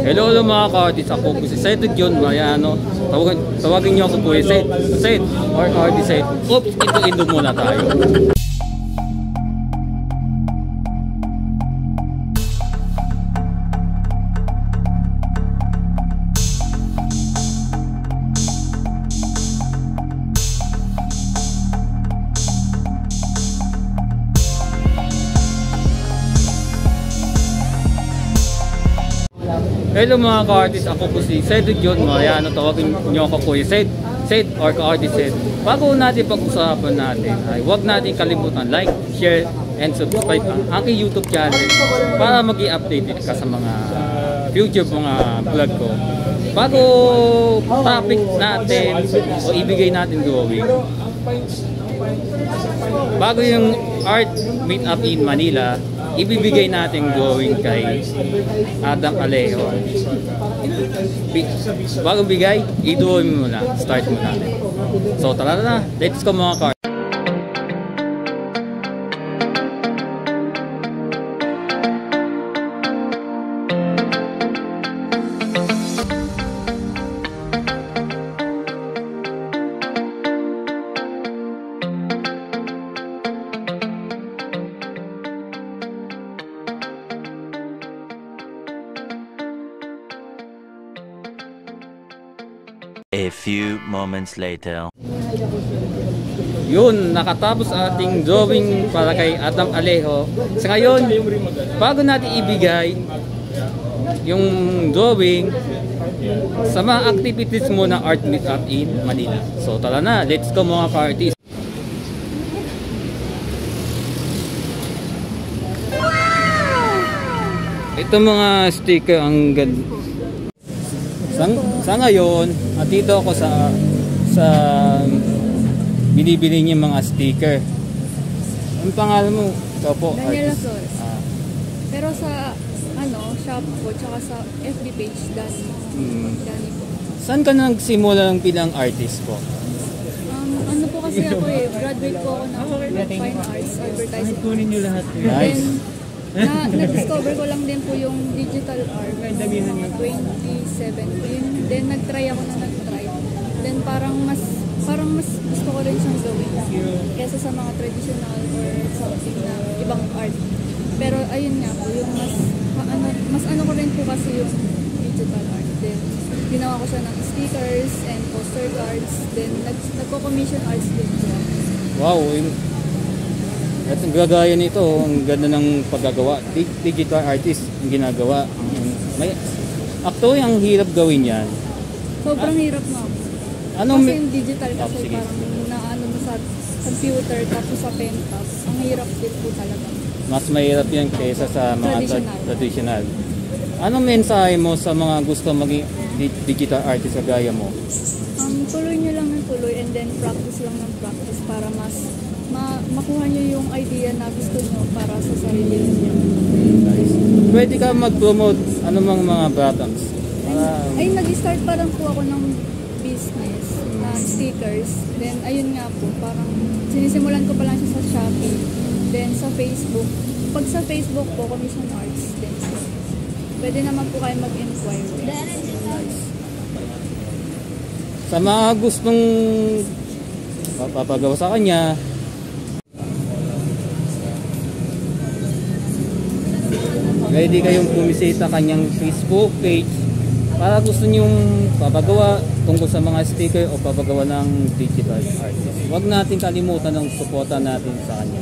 Hello mga ka-artist, ako po si Seth John Mariano. Tawagin niyo ako po Seth or artist Seth. Oops, ito muna tayo. Hello mga ka-artist, ako po si Seth John Mariano. Tawagin niyo ako po Seth or ka-artist Seth. Bago natin pag-usapan natin ay huwag natin kalimutan like, share, and subscribe ang aking YouTube channel para mag-i-update ka sa mga future mga vlog ko. Bago topic natin o ibigay natin drawing, bago yung art meetup in Manila, ibibigay natin drawing kay Adam Alejo. Bago bigay, i-drawing mo muna. Start mo natin. So tara na, let's go mga cards. A few moments later. Yun, nakatapos ating drawing para kay Adam Alejo. Sa ngayon, bago natin ibigay yung drawing sa mga activities mo ng art meetup in Manila. So tara na, let's go mga ka-artist. Ito mga sticker ang ganda. Sa ngayon, at dito ako sa binibili niya mga sticker. Ang pangalan mo? Ikaw po, Daniela artist. Flores. Pero sa shop po, tsaka sa FB page, Dani. Dani po. Saan ka nagsimula ng bilang artist po? Ano po kasi ako graduate po ako ng Fine Arts, Advertising. Nice. Na-discover ko lang din po yung digital art noong mga 2017. Then nag-try. Then parang mas gusto ko rin siyang gawin kesa sa mga traditional or something na ibang art. Pero ayun nga po, yung mas ano ko rin po kasi yung digital art. Then ginawa ko siya ng stickers and poster cards. Then nagko-commission arts din po. Wow, at ang gagaya nito, ang ganda ng paggagawa. Digital artist ang ginagawa. Actually, ang hirap gawin yan. Sobrang hirap na. Kasi yung digital kasi parang naano mo sa computer tapos sa pen tapos ang hirap din po talaga. Mas mahirap yan kaysa sa mga traditional. Anong mensahe mo sa mga gusto maging digital artist sa gaya mo? Tuloy nyo lang ng tuloy and then practice lang ng practice para mas makuha nyo yung idea na gusto nyo para sa sarili nyo. Nice. Pwede ka mag-promote anumang mga products? Ay, nag-start parang po ako ng business na stickers. Then, ayun nga po, parang sinisimulan ko pa lang siya sa Shopee. Then, sa Facebook. Pag sa Facebook po, commission arts. Then, pwede naman po kayo mag-inquire. Nice. Sa mga gustong papagawa sa kanya, pwede kayong bumisita kanyang Facebook page para gusto nyong papagawa tungkol sa mga sticker o papagawa ng digital artist. Huwag natin kalimutan ng suporta natin sa kanya.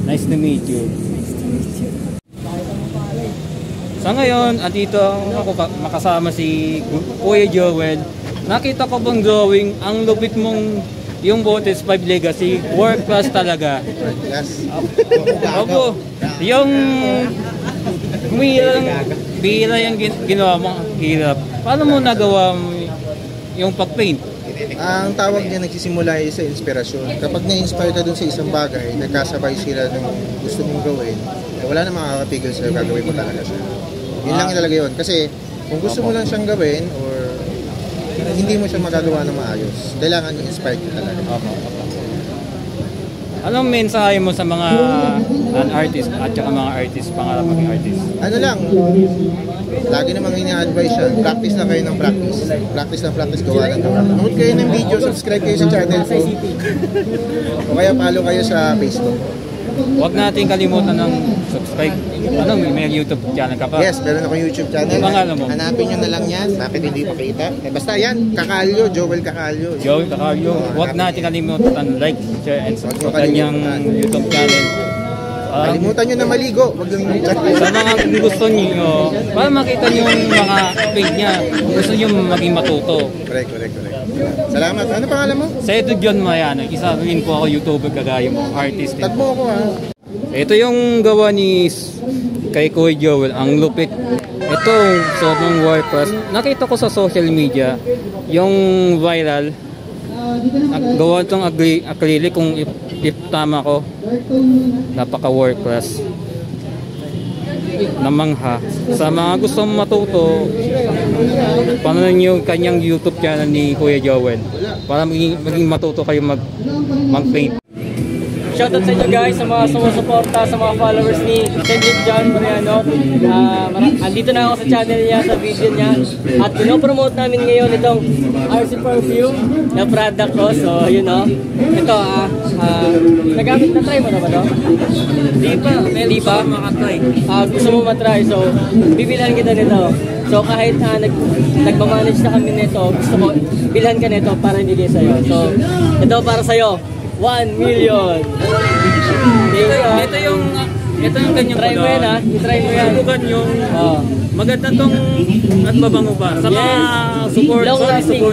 Nice to meet you. Sa ngayon, andito ako makasama si Kuya Joel. Nakita ko bang drawing ang lupit mong yung Botes 5 Legacy, world class talaga. Yes. Opo, yung bihira yung ginawa mo, hirap. Paano mo nagawa yung pag-paint? Ang tawag niya nagsisimula ay sa inspirasyon. Kapag na-inspire ka dun sa isang bagay, nagkasabay sila ng gusto mong gawin, wala na makakapigil sa'yo, gagawin mo talaga siya. Yun lang talaga yun. Kasi kung gusto mo lang siyang gawin or hindi mo siya magagawa ng maayos, kailangan i-inspire ka talaga. Anong mensahe mo sa mga non-artist at saka mga artist, pangarap maging artist? Ano lang, lagi namang ina-advise yan, practice lang kayo ng practice. Practice ng practice, gawa ng gawa. Nood kayo ng video, subscribe kayo sa channel ko. O kaya follow kayo sa Facebook. Huwag natin kalimutan ng subscribe. Ano, may YouTube channel ka pa? Yes, meron akong YouTube channel. Ang pangalan mo? Hanapin nyo na lang yan. Bakit hindi pakita? Basta yan, Kakalyo, Joel Kakalyo. Joey Tacaryo. Huwag natin kalimutan like, share, and subscribe sa kanyang YouTube channel. Kalimutan nyo na maligo. Wag yung Sa mga gusto niyo, para makita niyo yung mga page niya, gusto niyo maging matuto. Correct. Salamat. Ano pangalan mo? Sa ito John Mayano, isa rin po ako YouTuber kagaya mo, artist din. Tag mo ako ha. Ito yung gawa ni kay Kuya Joel, ang lupit. Ito, sobrang WordPress. Nakita ko sa social media, yung viral, gawa itong acrylic kung if tama ko. Napaka WordPress. Namangha. Sa mga gustong matuto, panonood niyo yung kanyang YouTube channel ni Kuya Joel para maging matuto kayo mag-paint. Shoutout sa inyo guys, sa mga sumusuporta, sa mga followers ni Cedric John Mariano. Andito na ako sa channel niya, sa video niya. At pinopromote namin ngayon itong RC Perfume na product ko. So, yun o. Ito, nagamit na try mo na ba ito? Di pa? Makatry. Gusto mo matry. So, bibilhan kita nito. So, kahit nagmamanage na kami nito, gusto ko, bilhan ka nito para ibigay sa'yo. So, ito para sa'yo. 1 million. Ito yung kanyang try mo yan ha. I-try mo yan. Subukan yung maganda tong at mabango pa. Sa mga support.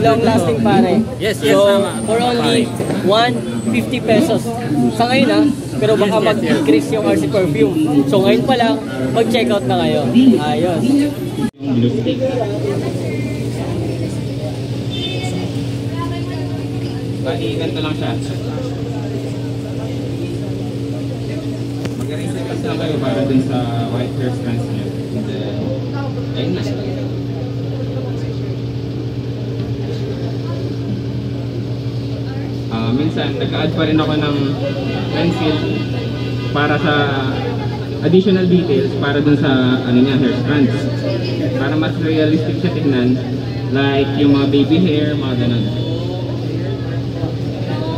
Long lasting pare. Yes, so, tama. for only 150 pesos. Sa ngayon ha. Pero baka mag-increase yung RC Perfume. So ngayon pa lang, mag-check out na kayo. Ayos. Ganito lang siya. Mag-reset lang kayo para dun sa white hair strands niya. And then, ayun na siya. Minsan, nag-add pa rin ako ng pencil para sa additional details para dun sa hair strands. Para mas realistic siya tingnan. Like yung mga baby hair, mga ganun.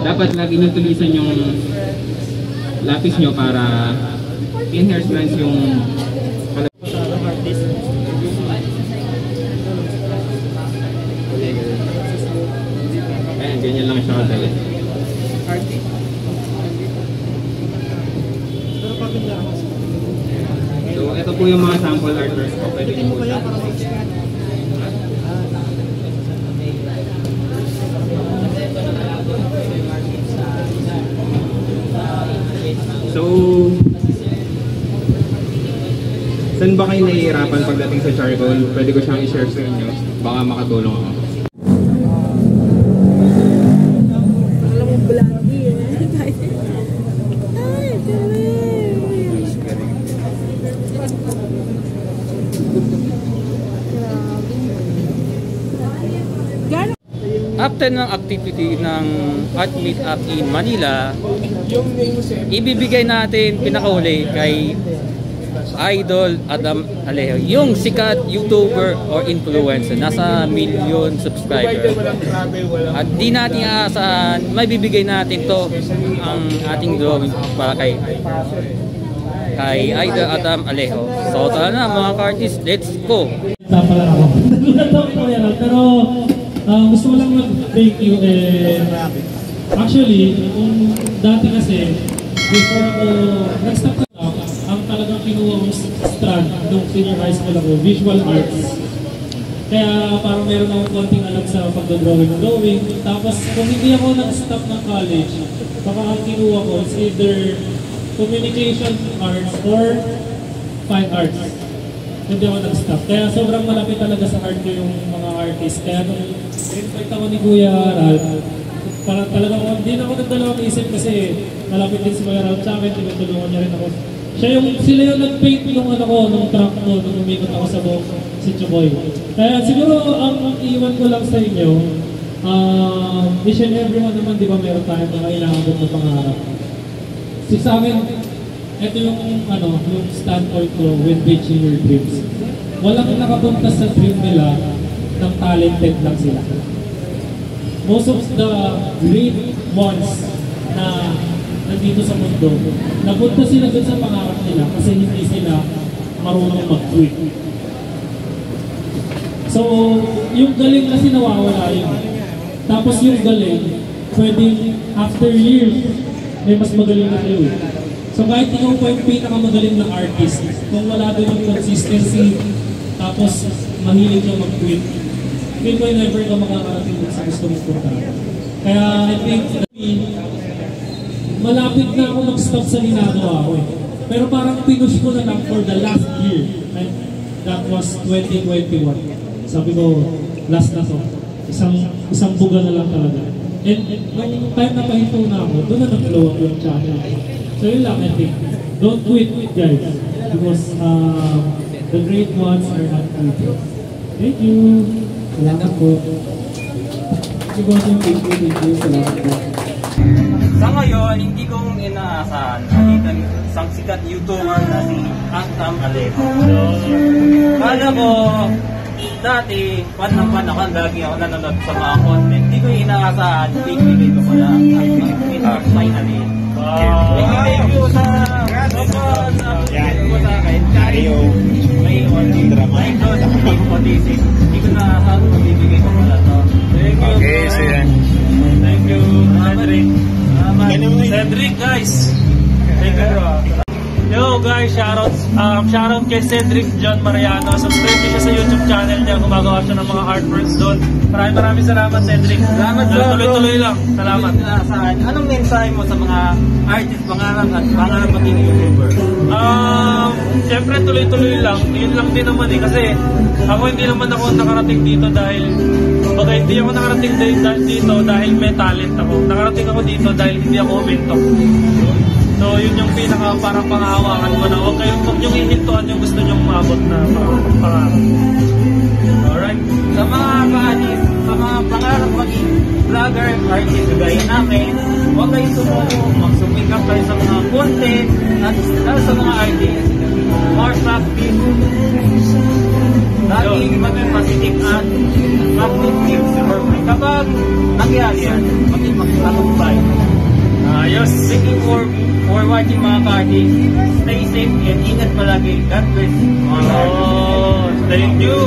Dapat lagi nyo tulisan yung lapis nyo para in hair strands yung ayan, ganyan lang siya kadali. So ito po yung mga sample artworks ko, pwede nyo po siya. So, saan ba kayo nahihirapan pagdating sa charcoal? Pwede ko siyang i-share sa inyo. Baka makatulong ako. Alam mo, bloody eh. Ay, After ng activity ng Art Meetup in Manila, ibibigay natin pinakahuli kay Idol Adam Alejo, yung sikat YouTuber or influencer, nasa million subscriber. At di natin aasahan, may bibigay natin to ang ating drawing para kay Idol Adam Alejo. So tara na mga ka-artist, let's go! Pala ako. Nagulat ako ko yan. Pero gusto ko lang mag-thank you. Actually, dati kasi, before ako nag-stop na lang, ang talagang kinuha kong strand nung senior high school ako, visual arts. Kaya parang meron akong konting alam sa pagdodrawing. Tapos kung hindi ako nag-stop ng college, baka ang kinuha ko is either communication arts or fine arts. Hindi ako nag-stop. Kaya sobrang malapit talaga sa heart ko yung mga artist. Kaya nung invite ako ni Kuya Ralph, parang talagang hindi na ako nagdalawang isip kasi malapit din si Kuya Ralph sa akin, tinutulungan niya rin ako. Sila yung nag-paint nung nung truck ko, nung umikot ako sa buong si Chuboy. Kaya siguro ang iiwan ko lang sa inyo, each and everyone naman, di ba meron tayong mga inaabot na pangarap. sa akin, ito yung yung standpoint ko when reaching your dreams. Walang nakapunta sa dream nila ng talented lang sila. Most of the great ones na nandito sa mundo, napunta sila dun sa pangarap nila kasi hindi sila marunong mag-quit. So, yung galing kasi nawawala yun. Tapos yung galing, pwedeng after years, may mas magaling na kayo. So kahit ikaw po yung pinakamagaling na artist, kung wala doon yung consistency, tapos mahilig yung mag-quit, feel ko never ka makakarating sa gusto mong punta. Kaya I think, malapit na ako mag-stop sa ginagawa ko eh. Pero parang pinush ko na lang for the last year. And that was 2021. Sabi ko, last na to. Isang buga na lang talaga. And nung time na pahinto na ako, doon na nag-blow up yung channel. So yun lang, I think. Don't quit, guys. Because the great ones are not quitting. Thank you. Salamat po. Thank you. Salamat po. Sa ngayon, hindi kong inaasahan nakita isang sikat YouTuber na si Antam Alejo. Kala ko, dati, pan ako, lagi ako nanonood sa mga content. Hindi ko inaasahan, bibigay ko pala ang finally. Thank you sa pagkakas mo sa akin. May autistic. Hindi ko naasahan kung bibigay ko pala to. Thank you, Cedric. Cedric, guys. Thank you, bro. Yo guys, shoutout kay Cedric John Mariano. Subscribe niyo siya sa YouTube channel niya. Gumagawa siya ng mga artworks doon. Maraming salamat, Cedric. Salamat, bro. Tuloy-tuloy lang. Salamat. Anong mensahe mo sa mga artist, pangarap maging YouTuber? Siyempre tuloy-tuloy lang. Yun lang din naman eh. Kasi ako hindi naman ako nakarating dito dahil hindi ako nakarating dito dahil may talent ako. Nakarating ako dito dahil hindi ako umintok. So yun yung pinaka parang pangahawakan ko na huwag yung ihintuan yung gusto nyong maabot na pangarap. Alright. Sa mga ka-artist, sa mga pangarap maging vlogger, artist, gaya namin, huwag kayo sumuko, magsumikap kayo sa mga content at sa mga artist. More practice. Lagi maging positive at mag-tips. Kapag nangyari yan, maging makikatagumpay. Ayos. Thank you for watching mga ka-artist. Stay safe and ingat palagi. God bless. Thank you.